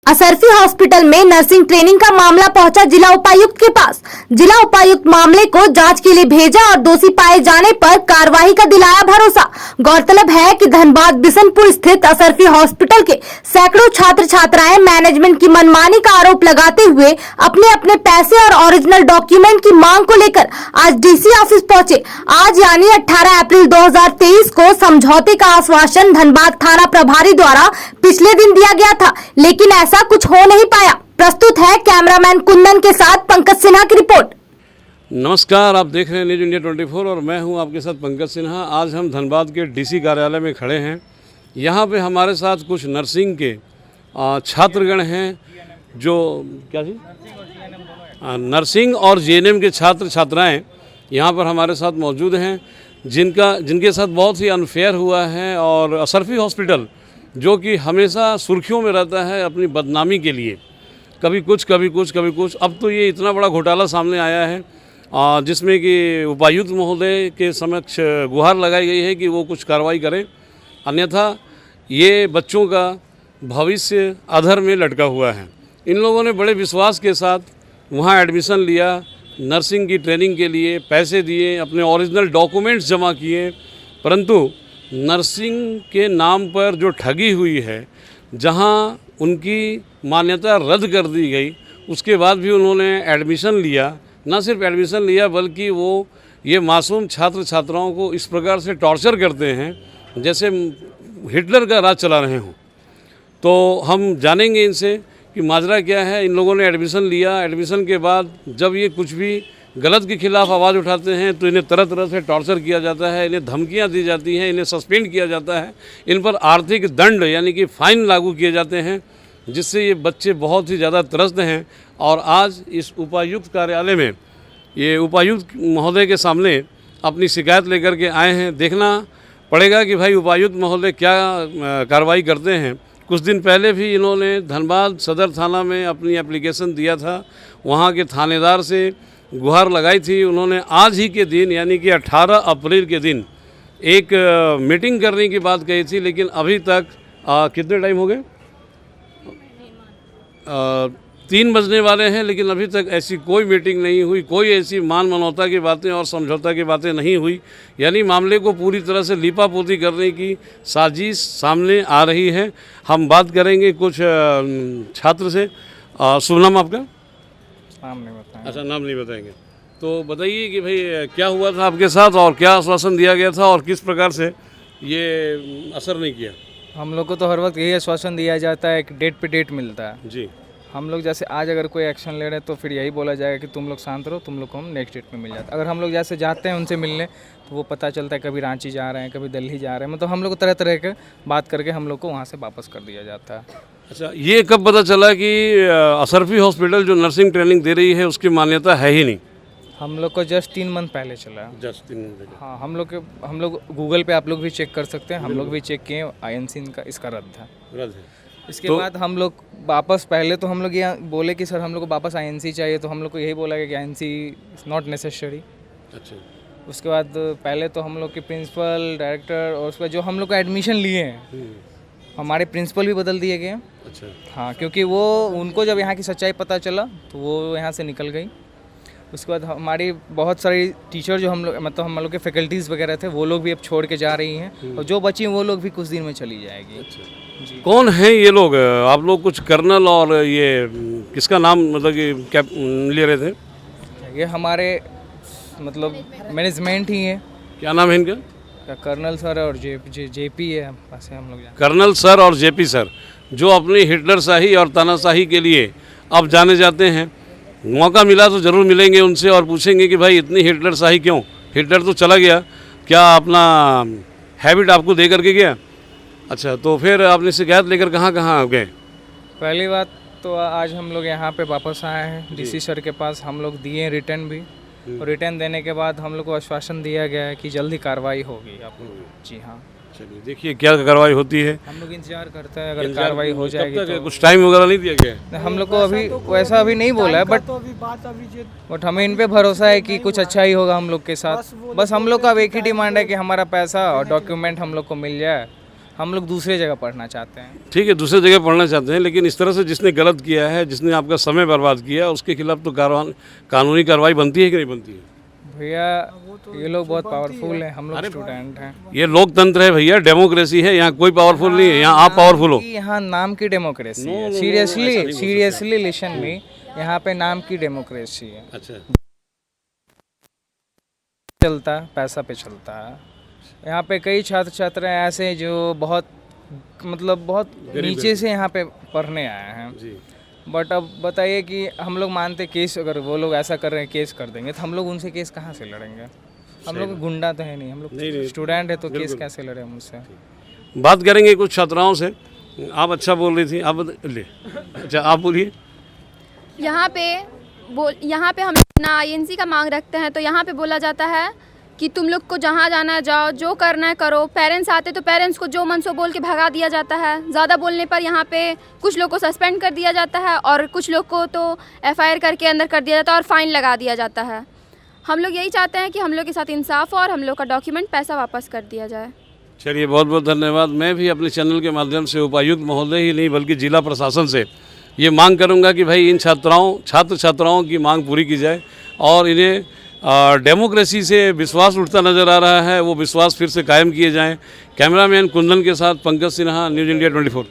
Asarfi hospital में nursing training का मामला पहुंचा जिला उपायुक्त के पास। जिला उपायुक्त मामले को जांच के लिए भेजा और दोषी पाए जाने पर कार्रवाई का दिलाया भरोसा। गौरतलब है कि धनबाद बिशनपुर स्थित असरफी हॉस्पिटल के सैकड़ों छात्र छात्राएं मैनेजमेंट की मनमानी का आरोप लगाते हुए अपने अपने पैसे और ओरिजिनल डॉक्यूमेंट की मांग को लेकर आज डीसी ऑफिस पहुंचे। आज यानी 18 अप्रैल 2023 को समझौते का आश्वासन धनबाद थाना प्रभारी द्वारा पिछले दिन दिया गया था, लेकिन ऐसा कुछ हो नहीं पाया। प्रस्तुत है कैमरामैन कुंदन के साथ पंकज सिन्हा की रिपोर्ट। नमस्कार, आप देख रहे हैं न्यूज इंडिया 24 और मैं हूं आपके साथ पंकज सिन्हा। आज हम धनबाद के डीसी कार्यालय में खड़े हैं। यहां पे हमारे साथ कुछ नर्सिंग के छात्रगण हैं जो नर्सिंग और जीएनएम के छात्र छात्राएं यहां पर हमारे साथ मौजूद हैं, जिनके साथ बहुत ही अनफेयर हुआ है। और असरफी हॉस्पिटल जो कि हमेशा सुर्खियों में रहता है अपनी बदनामी के लिए, कभी कुछ कभी कुछ कभी कुछ। अब तो ये इतना बड़ा घोटाला सामने आया है जिसमें कि उपायुक्त महोदय के समक्ष गुहार लगाई गई है कि वो कुछ कार्रवाई करें, अन्यथा ये बच्चों का भविष्य अधर में लटका हुआ है। इन लोगों ने बड़े विश्वास के साथ वहाँ एडमिशन लिया, नर्सिंग की ट्रेनिंग के लिए पैसे दिए, अपने ओरिजिनल डॉक्यूमेंट्स जमा किए, परंतु नर्सिंग के नाम पर जो ठगी हुई है, जहाँ उनकी मान्यता रद्द कर दी गई, उसके बाद भी उन्होंने एडमिशन लिया। न सिर्फ एडमिशन लिया बल्कि वो ये मासूम छात्र छात्राओं को इस प्रकार से टॉर्चर करते हैं जैसे हिटलर का राज चला रहे हों। तो हम जानेंगे इनसे कि माजरा क्या है। इन लोगों ने एडमिशन लिया, एडमिशन के बाद जब ये कुछ भी गलत के खिलाफ आवाज़ उठाते हैं तो इन्हें तरह तरह से टॉर्चर किया जाता है, इन्हें धमकियां दी जाती हैं, इन्हें सस्पेंड किया जाता है, इन पर आर्थिक दंड यानी कि फ़ाइन लागू किए जाते हैं, जिससे ये बच्चे बहुत ही ज़्यादा त्रस्त हैं। और आज इस उपायुक्त कार्यालय में ये उपायुक्त महोदय के सामने अपनी शिकायत लेकर के आए हैं। देखना पड़ेगा कि भाई उपायुक्त महोदय क्या कार्रवाई करते हैं। कुछ दिन पहले भी इन्होंने धनबाद सदर थाना में अपनी एप्लीकेशन दिया था, वहाँ के थानेदार से गुहार लगाई थी। उन्होंने आज ही के दिन यानी कि 18 अप्रैल के दिन एक मीटिंग करने की बात कही थी, लेकिन अभी तक कितने टाइम हो गए? 3 बजने वाले हैं, लेकिन अभी तक ऐसी कोई मीटिंग नहीं हुई, कोई ऐसी मान मनौता की बातें और समझौता की बातें नहीं हुई। यानी मामले को पूरी तरह से लीपापोती करने की साजिश सामने आ रही है। हम बात करेंगे कुछ छात्र से। शुभ नाम आपका? नाम नहीं बताएंगे। अच्छा, नाम नहीं बताएंगे। तो बताइए कि भाई क्या हुआ था आपके साथ और क्या आश्वासन दिया गया था और किस प्रकार से ये असर नहीं किया? हम लोग को तो हर वक्त यही आश्वासन दिया जाता है, एक डेट पे डेट मिलता है जी। हम लोग जैसे आज अगर कोई एक्शन ले रहे हैं तो फिर यही बोला जाएगा कि तुम लोग शांत रहो, तुम लोग को हम नेक्स्ट डेट में मिल जाता है। अगर हम लोग जैसे जाते हैं उनसे मिलने तो वो पता चलता है कभी रांची जा रहे हैं, कभी दिल्ली जा रहे हैं, मतलब हम लोग को तरह तरह के बात करके हम लोग को वहाँ से वापस कर दिया जाता है। अच्छा, ये कब पता चला कि असरफी हॉस्पिटल जो नर्सिंग ट्रेनिंग दे रही है उसकी मान्यता है ही नहीं? हम लोग को जस्ट 3 मंथ पहले चला है। Just 3 month? हाँ, हम लोग गूगल पे आप लोग भी चेक कर सकते हैं, हम लोग भी चेक किए, INC इसका रद्द है। इसके बाद हम लोग वापस, पहले तो हम लोग ये बोले कि सर हम लोग को वापस INC चाहिए, तो हम लोग को यही बोला कि INC इज़ नॉट नेसेसरी। अच्छा। उसके बाद पहले तो हम लोग के प्रिंसिपल, डायरेक्टर और उसके बाद जो हम लोग का एडमिशन लिए हैं, हमारे प्रिंसिपल भी बदल दिए गए। अच्छा। हाँ, क्योंकि वो उनको जब यहाँ की सच्चाई पता चला तो वो यहाँ से निकल गई। उसके बाद हमारी बहुत सारी टीचर जो हम लोग के फैकल्टीज़ वगैरह थे वो लोग भी अब छोड़ के जा रही हैं, और जो बची वो लोग भी कुछ दिन में चली जाएगी। जी। कौन हैं ये लोग? आप लोग कुछ कर्नल और ये किसका नाम मतलब कि क्या ले रहे थे? ये हमारे मतलब मैनेजमेंट ही है। क्या नाम है इनका? कर्नल सर और जेपी है, बस हम लोग। कर्नल सर और जेपी सर जो अपनी हिटलर शाही और तानाशाही के लिए अब जाने जाते हैं। मौका मिला तो ज़रूर मिलेंगे उनसे और पूछेंगे कि भाई इतनी हिटलर शाही क्यों? हिटलर तो चला गया, क्या अपना हैबिट आपको दे करके गया? अच्छा, तो फिर आपने शिकायत लेकर कहाँ कहाँ गए? पहली बात तो आज हम लोग यहाँ पे वापस आए हैं डीसी सर के पास, हम लोग दिए रिटर्न भी, और रिटर्न देने के बाद हम लोग को आश्वासन दिया गया है कि जल्दी कार्रवाई होगी। आप जी हाँ, चलिए देखिए क्या कार्रवाई होती है। हम लोग इंतजार करते हैं अगर कार्रवाई हो जाएगी तो। कुछ टाइम वगैरह नहीं दिया गया? हम लोग को अभी वैसा अभी नहीं बोला है, बट हमें इन पे भरोसा है कि कुछ अच्छा ही होगा हम लोग के साथ। बस हम लोग का अब एक ही डिमांड है कि हमारा पैसा और डॉक्यूमेंट हम लोग को मिल जाए। हम लोग दूसरे जगह पढ़ना चाहते हैं। ठीक है, दूसरी जगह पढ़ना चाहते हैं, लेकिन इस तरह से जिसने गलत किया है, जिसने आपका समय बर्बाद किया, उसके खिलाफ तो कानूनी कार्रवाई बनती है कि नहीं बनती है? भैया ये लोग बहुत पावरफुल हैं, हम लोग स्टूडेंट हैं। ये लोकतंत्र है भैया, डेमोक्रेसी है, यहाँ कोई पावरफुल नहीं है, यहाँ आप पावरफुल हो। यहाँ नाम की डेमोक्रेसी है, सीरियसली लिसन मी, यहाँ पे नाम की डेमोक्रेसी है। अच्छा, चलता पैसा पे चलता है। यहाँ पे कई छात्र छात्राएं ऐसे हैं जो बहुत मतलब बहुत नीचे से यहाँ पे पढ़ने आए हैं। जी। बट अब बताइए कि हम लोग मानते केस, अगर वो लोग ऐसा कर रहे हैं केस कर देंगे तो हम लोग उनसे केस कहाँ से लड़ेंगे? हम लोग गुंडा तो है नहीं, हम लोग स्टूडेंट है, तो केस कैसे लड़े हम उनसे? बात करेंगे कुछ छात्राओं से। आप अच्छा बोल रही थी, आप ले, अच्छा आप बोलिए। यहाँ पे हम अपना आईएनसी का मांग रखते हैं, तो यहाँ पे बोला जाता है कि तुम लोग को जहाँ जाना है जाओ, जो करना है करो। पेरेंट्स आते तो पेरेंट्स को जो मन सो बोल के भगा दिया जाता है। ज़्यादा बोलने पर यहाँ पे कुछ लोग को सस्पेंड कर दिया जाता है और कुछ लोग को तो एफआईआर करके अंदर कर दिया जाता है और फाइन लगा दिया जाता है। हम लोग यही चाहते हैं कि हम लोग के साथ इंसाफ हो और हम लोग का डॉक्यूमेंट पैसा वापस कर दिया जाए। चलिए, बहुत बहुत धन्यवाद। मैं भी अपने चैनल के माध्यम से उपायुक्त महोदय ही नहीं बल्कि जिला प्रशासन से ये मांग करूंगा कि भाई इन छात्र छात्राओं की मांग पूरी की जाए और इन्हें डेमोक्रेसी से विश्वास उठता नज़र आ रहा है, वो विश्वास फिर से कायम किए जाएं। कैमरामैन कुंदन के साथ पंकज सिन्हा, न्यूज़ इंडिया 24।